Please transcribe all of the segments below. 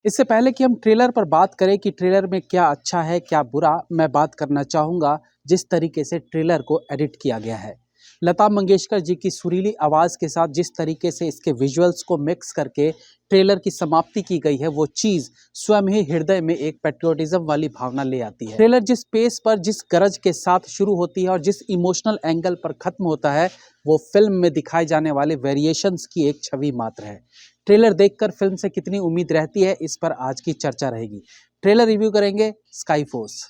इससे पहले कि हम ट्रेलर पर बात करें कि ट्रेलर में क्या अच्छा है क्या बुरा, मैं बात करना चाहूँगा जिस तरीके से ट्रेलर को एडिट किया गया है। लता मंगेशकर जी की सुरीली आवाज़ के साथ जिस तरीके से इसके विजुअल्स को मिक्स करके ट्रेलर की समाप्ति की गई है, वो चीज़ स्वयं ही हृदय में एक पैट्रियोटिज्म वाली भावना ले आती है। ट्रेलर जिस पेस पर, जिस गरज के साथ शुरू होती है और जिस इमोशनल एंगल पर खत्म होता है, वो फिल्म में दिखाए जाने वाले वेरिएशंस की एक छवि मात्र है। ट्रेलर देखकर फिल्म से कितनी उम्मीद रहती है, इस पर आज की चर्चा रहेगी। ट्रेलर रिव्यू करेंगे स्काई फोर्स।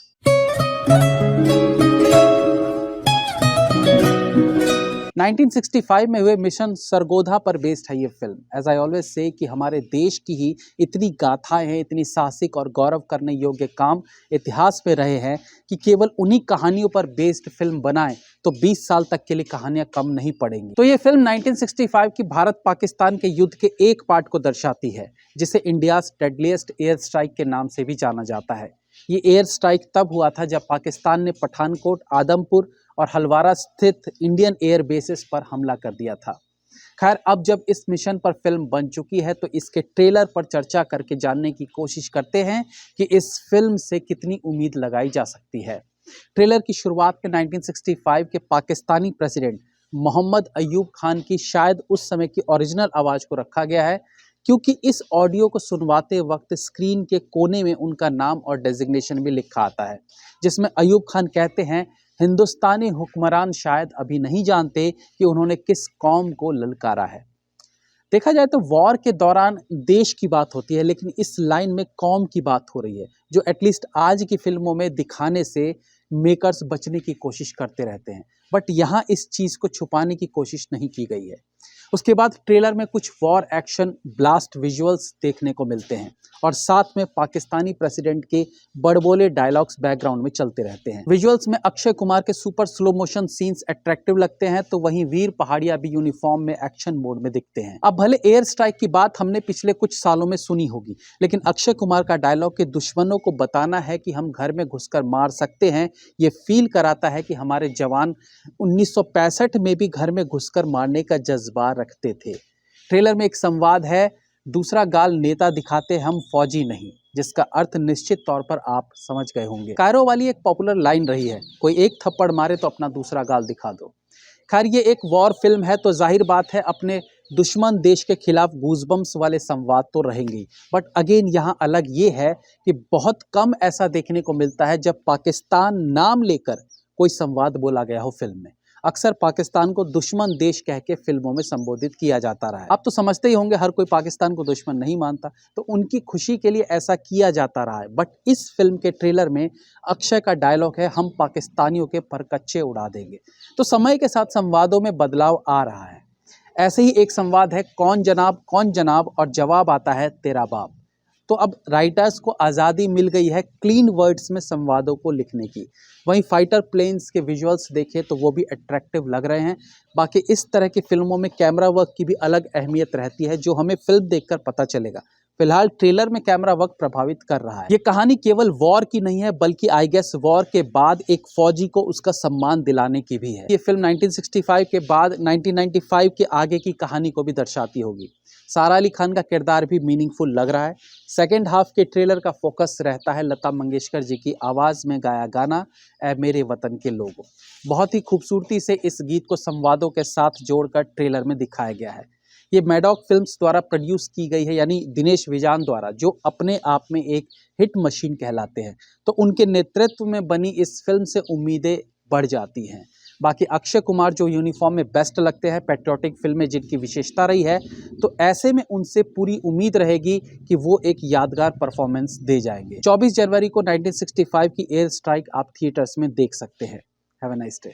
1965 में हुए मिशन सरगोधा पर बेस्ड है ये film. As I always say कि हमारे देश की ही इतनी गाथाएं हैं, इतनी साहसिक और गौरव करने योग्य काम इतिहास में रहे हैं कि केवल उन्हीं कहानियों पर बेस्ड फिल्म बनाएं तो 20 साल तक के लिए कहानियां कम नहीं पड़ेंगी। तो ये फिल्म 1965 की भारत पाकिस्तान के युद्ध के एक पार्ट को दर्शाती है, जिसे इंडियाज डेडलीस्ट एयर स्ट्राइक के नाम से भी जाना जाता है। ये एयर स्ट्राइक तब हुआ था जब पाकिस्तान ने पठानकोट, आदमपुर और हलवारा स्थित इंडियन एयर बेसिस पर हमला कर दिया था। खैर, अब जब इस मिशन पर फिल्म बन चुकी है तो इसके ट्रेलर पर चर्चा करके जानने की कोशिश करते हैं कि इस फिल्म से कितनी उम्मीद लगाई जा सकती है। ट्रेलर की शुरुआत में 1965 के पाकिस्तानी प्रेसिडेंट मोहम्मद अयूब खान की शायद उस समय की ओरिजिनल आवाज़ को रखा गया है, क्योंकि इस ऑडियो को सुनवाते वक्त स्क्रीन के कोने में उनका नाम और डेजिग्नेशन भी लिखा आता है, जिसमें अयूब खान कहते हैं, हिंदुस्तानी हुक्मरान शायद अभी नहीं जानते कि उन्होंने किस कौम को ललकारा है। देखा जाए तो वॉर के दौरान देश की बात होती है, लेकिन इस लाइन में कौम की बात हो रही है, जो एटलीस्ट आज की फिल्मों में दिखाने से मेकर्स बचने की कोशिश करते रहते हैं। बट यहाँ इस चीज़ को छुपाने की कोशिश नहीं की गई है। उसके बाद ट्रेलर में कुछ वॉर एक्शन ब्लास्ट विजुअल्स देखने को मिलते हैं और साथ में पाकिस्तानी प्रेसिडेंट के बड़बोले डायलॉग्स बैकग्राउंड में चलते रहते हैं। विजुअल्स में अक्षय कुमार के super slow motion scenes attractive लगते हैं, तो वहीं वीर पहाड़िया भी यूनिफॉर्म में एक्शन मोड में दिखते हैं। अब भले एयर स्ट्राइक की बात हमने पिछले कुछ सालों में सुनी होगी, लेकिन अक्षय कुमार का डायलॉग के दुश्मनों को बताना है कि हम घर में घुसकर मार सकते हैं, ये फील कराता है कि हमारे जवान 1965 में भी घर में घुसकर मारने का जज्बा रखते थे। ट्रेलर में एक संवाद है, दूसरा गाल नेता दिखाते हम फौजी नहीं, जिसका अर्थ निश्चित तौर पर आप समझ गए होंगे। कायरो वाली एक पॉपुलर लाइन रही है, कोई एक थप्पड़ मारे तो अपना दूसरा गाल दिखा दो। खैर, ये एक वॉर फिल्म है तो जाहिर बात है अपने दुश्मन देश के खिलाफ गूजबम्स वाले संवाद तो रहेंगे। बट अगेन यहाँ अलग ये है कि बहुत कम ऐसा देखने को मिलता है जब पाकिस्तान नाम लेकर कोई संवाद बोला गया हो फिल्म में। अक्सर पाकिस्तान को दुश्मन देश कह के फिल्मों में संबोधित किया जाता रहा है। आप तो समझते ही होंगे हर कोई पाकिस्तान को दुश्मन नहीं मानता, तो उनकी खुशी के लिए ऐसा किया जाता रहा है। बट इस फिल्म के ट्रेलर में अक्षय का डायलॉग है, हम पाकिस्तानियों के परकच्चे उड़ा देंगे। तो समय के साथ संवादों में बदलाव आ रहा है। ऐसे ही एक संवाद है, कौन जनाब, और जवाब आता है तेरा बाप। तो अब राइटर्स को आज़ादी मिल गई है क्लीन वर्ड्स में संवादों को लिखने की। वहीं फाइटर प्लेन्स के विजुअल्स देखें तो वो भी अट्रैक्टिव लग रहे हैं। बाकी इस तरह की फिल्मों में कैमरा वर्क की भी अलग अहमियत रहती है, जो हमें फिल्म देखकर पता चलेगा। फिलहाल ट्रेलर में कैमरा वर्क प्रभावित कर रहा है। ये कहानी केवल वॉर की नहीं है, बल्कि आई गेस वॉर के बाद एक फौजी को उसका सम्मान दिलाने की भी है। ये फिल्म 1965 के बाद 1995 के आगे की कहानी को भी दर्शाती होगी। सारा अली खान का किरदार भी मीनिंगफुल लग रहा है। सेकेंड हाफ के ट्रेलर का फोकस रहता है लता मंगेशकर जी की आवाज़ में गाया गाना ऐ मेरे वतन के लोगों। बहुत ही खूबसूरती से इस गीत को संवादों के साथ जोड़कर ट्रेलर में दिखाया गया है। ये मैडॉक फिल्म्स द्वारा प्रोड्यूस की गई है, यानी दिनेश विजान द्वारा, जो अपने आप में एक हिट मशीन कहलाते हैं। तो उनके नेतृत्व में बनी इस फिल्म से उम्मीदें बढ़ जाती हैं। बाकी अक्षय कुमार जो यूनिफॉर्म में बेस्ट लगते हैं, पैट्रियोटिक फिल्में जिनकी विशेषता रही है, तो ऐसे में उनसे पूरी उम्मीद रहेगी कि वो एक यादगार परफॉर्मेंस दे जाएंगे। 24 जनवरी को 1965 की एयर स्ट्राइक आप थिएटर्स में देख सकते हैं। Have a nice day.